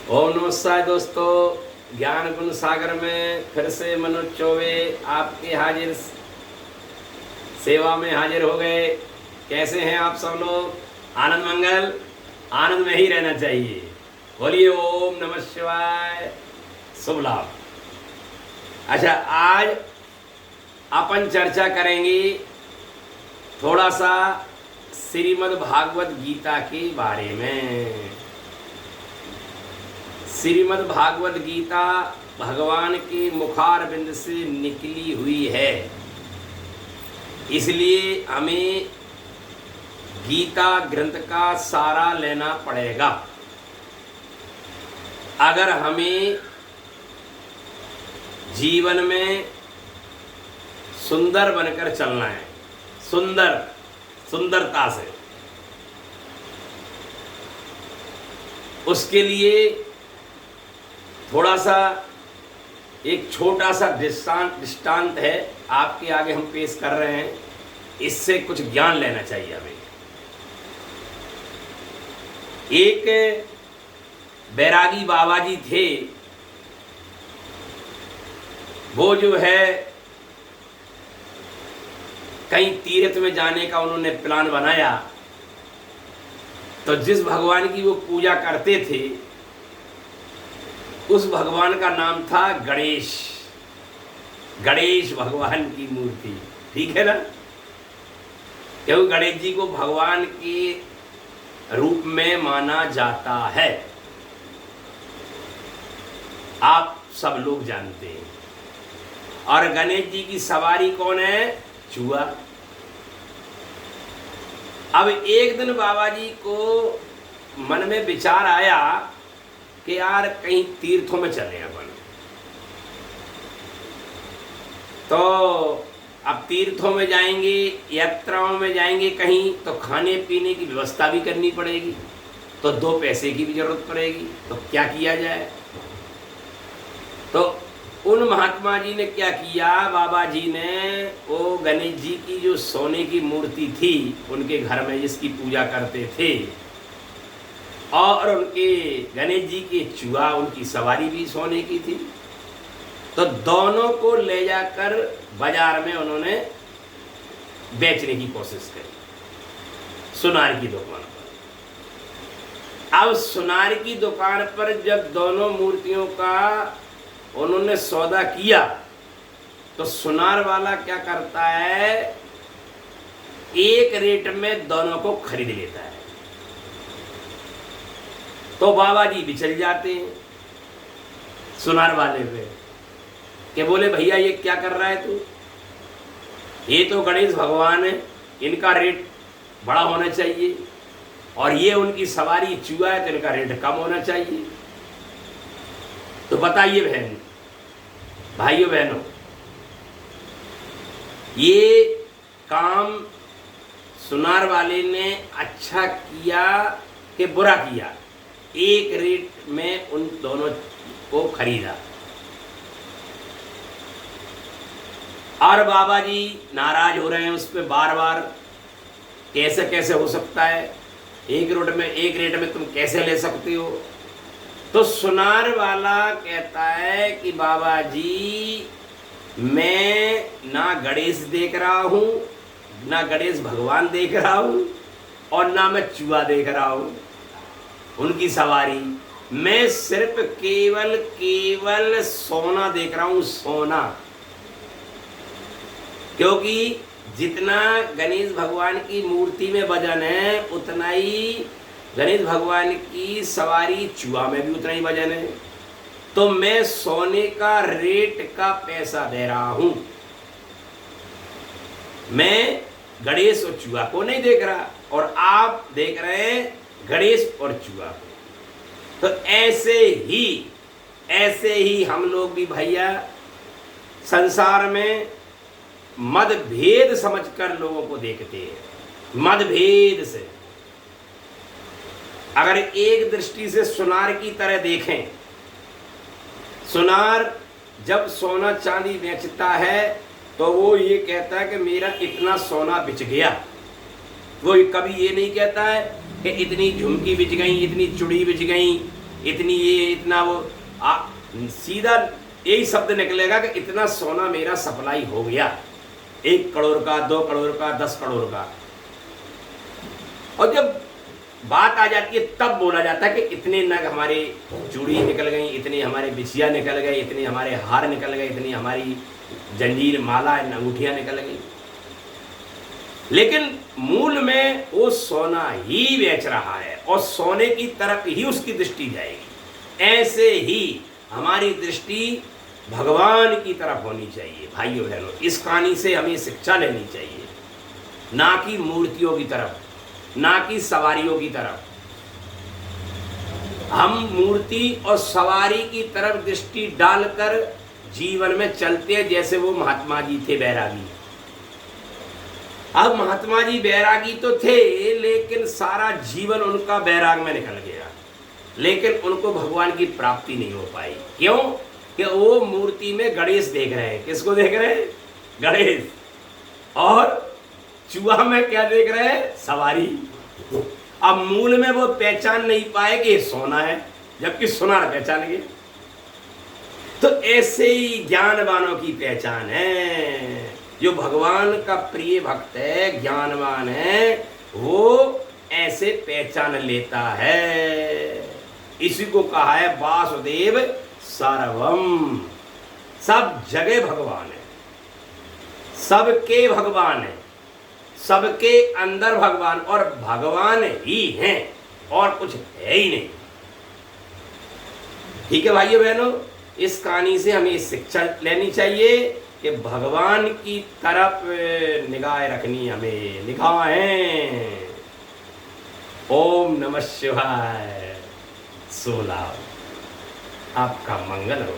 ओम नमस्कार दोस्तों, ज्ञान गुण सागर में फिर से मनोज चौबे आपके सेवा में हाजिर हो गए। कैसे हैं आप सब लोग? आनंद मंगल, आनंद में ही रहना चाहिए। बोलिए ओम नमः शिवाय, शुभ लाभ। अच्छा, आज अपन चर्चा करेंगे थोड़ा सा श्रीमद् भागवत गीता के बारे में। श्रीमद् भागवत गीता भगवान के मुखारविंद से निकली हुई है, इसलिए हमें गीता ग्रंथ का सारा लेना पड़ेगा अगर हमें जीवन में सुंदर बनकर चलना है। सुंदरता से उसके लिए थोड़ा सा एक छोटा सा दृष्टांत है आपके आगे हम पेश कर रहे हैं। इससे कुछ ज्ञान लेना चाहिए हमें। एक बैरागी बाबा जी थे, वो जो है कहीं तीर्थ में जाने का उन्होंने प्लान बनाया। तो जिस भगवान की वो पूजा करते थे उस भगवान का नाम था गणेश। गणेश भगवान की मूर्ति, ठीक है ना? क्योंकि गणेश जी को भगवान के रूप में माना जाता है, आप सब लोग जानते हैं। और गणेश जी की सवारी कौन है? चूहा। अब एक दिन बाबा जी को मन में विचार आया कि यार कहीं तीर्थों में चले अपन। तो अब तीर्थों में जाएंगे, यात्राओं में जाएंगे कहीं, तो खाने पीने की व्यवस्था भी करनी पड़ेगी, तो 2 पैसे की भी जरूरत पड़ेगी। तो क्या किया जाए? तो उन महात्मा जी ने क्या किया, बाबा जी ने वो गणेश जी की जो सोने की मूर्ति थी उनके घर में, जिसकी पूजा करते थे, और उनके गणेश जी के चूहा, उनकी सवारी भी सोने की थी। तो दोनों को ले जाकर बाजार में उन्होंने बेचने की कोशिश करी, सुनार की दुकान पर। अब सुनार की दुकान पर जब दोनों मूर्तियों का उन्होंने सौदा किया, तो सुनार वाला क्या करता है, एक रेट में दोनों को खरीद लेता है। तो बाबा जी बिचल जाते हैं सुनार वाले पे, कि बोले भैया ये क्या कर रहा है तू? ये तो गणेश भगवान है, इनका रेट बड़ा होना चाहिए, और ये उनकी सवारी चूहा है तो इनका रेट कम होना चाहिए। तो बताइए बहन, भाइयों बहनों, ये काम सुनार वाले ने अच्छा किया कि बुरा किया? एक रेट में उन दोनों को खरीदा। और बाबा जी नाराज हो रहे हैं उस पर बार बार, कैसे कैसे हो सकता है, एक रेट में तुम कैसे ले सकते हो? तो सुनार वाला कहता है कि बाबा जी, मैं ना गणेश देख रहा हूं, ना गणेश भगवान देख रहा हूं, और ना मैं चूहा देख रहा हूं उनकी सवारी। मैं सिर्फ केवल सोना देख रहा हूं, सोना। क्योंकि जितना गणेश भगवान की मूर्ति में वजन है, उतना ही गणेश भगवान की सवारी चूहा में भी उतना ही वजन है। तो मैं सोने का रेट का पैसा दे रहा हूं, मैं गणेश और चूहा को नहीं देख रहा, और आप देख रहे हैं गणेश और चूहा को। तो ऐसे ही हम लोग भी भैया संसार में मतभेद समझकर लोगों को देखते हैं। मतभेद से अगर एक दृष्टि से सुनार की तरह देखें, सुनार जब सोना चांदी बेचता है तो वो ये कहता है कि मेरा इतना सोना बिच गया। वो कभी ये नहीं कहता है कि इतनी झुमकी बिच गई, इतनी चूड़ी बिच गई, इतनी ये इतना वो सीधा यही शब्द निकलेगा कि इतना सोना मेरा सप्लाई हो गया, 1 करोड़ का, 2 करोड़ का, 10 करोड़ का। और जब बात आ जाती है तब बोला जाता है कि इतने नग हमारे चूड़ी निकल गई, इतने हमारे बिछिया निकल गए, इतने हमारे हार निकल गए, इतनी हमारी जंजीर माला अंगूठियां निकल गई। लेकिन मूल में वो सोना ही बेच रहा है और सोने की तरफ ही उसकी दृष्टि जाएगी। ऐसे ही हमारी दृष्टि भगवान की तरफ होनी चाहिए। भाइयों बहनों, इस कहानी से हमें शिक्षा लेनी चाहिए, ना कि मूर्तियों की तरफ, ना कि सवारियों की तरफ। हम मूर्ति और सवारी की तरफ दृष्टि डालकर जीवन में चलते हैं, जैसे वो महात्मा जी थे बैरागी। अब महात्मा जी बैरागी तो थे, लेकिन सारा जीवन उनका बैराग में निकल गया, लेकिन उनको भगवान की प्राप्ति नहीं हो पाई। क्यों? कि वो मूर्ति में गणेश देख रहे हैं। किसको देख रहे हैं? गणेश। और चूहा में क्या देख रहे हैं? सवारी। अब मूल में वो पहचान नहीं पाए कि सोना है, जबकि सोनार पहचान गए। तो ऐसे ही ज्ञानवानों की पहचान है। जो भगवान का प्रिय भक्त है, ज्ञानवान है, वो ऐसे पहचान लेता है। इसी को कहा है वासुदेव सर्वम। सब जगह भगवान है, सबके भगवान है, सबके अंदर भगवान, और भगवान ही हैं और कुछ है ही नहीं। ठीक है भाइयों बहनों, इस कहानी से हमें शिक्षा लेनी चाहिए कि भगवान की तरफ निगाह रखनी, हमें निगाहें। ओम नमः शिवाय। 16 आपका मंगल हो।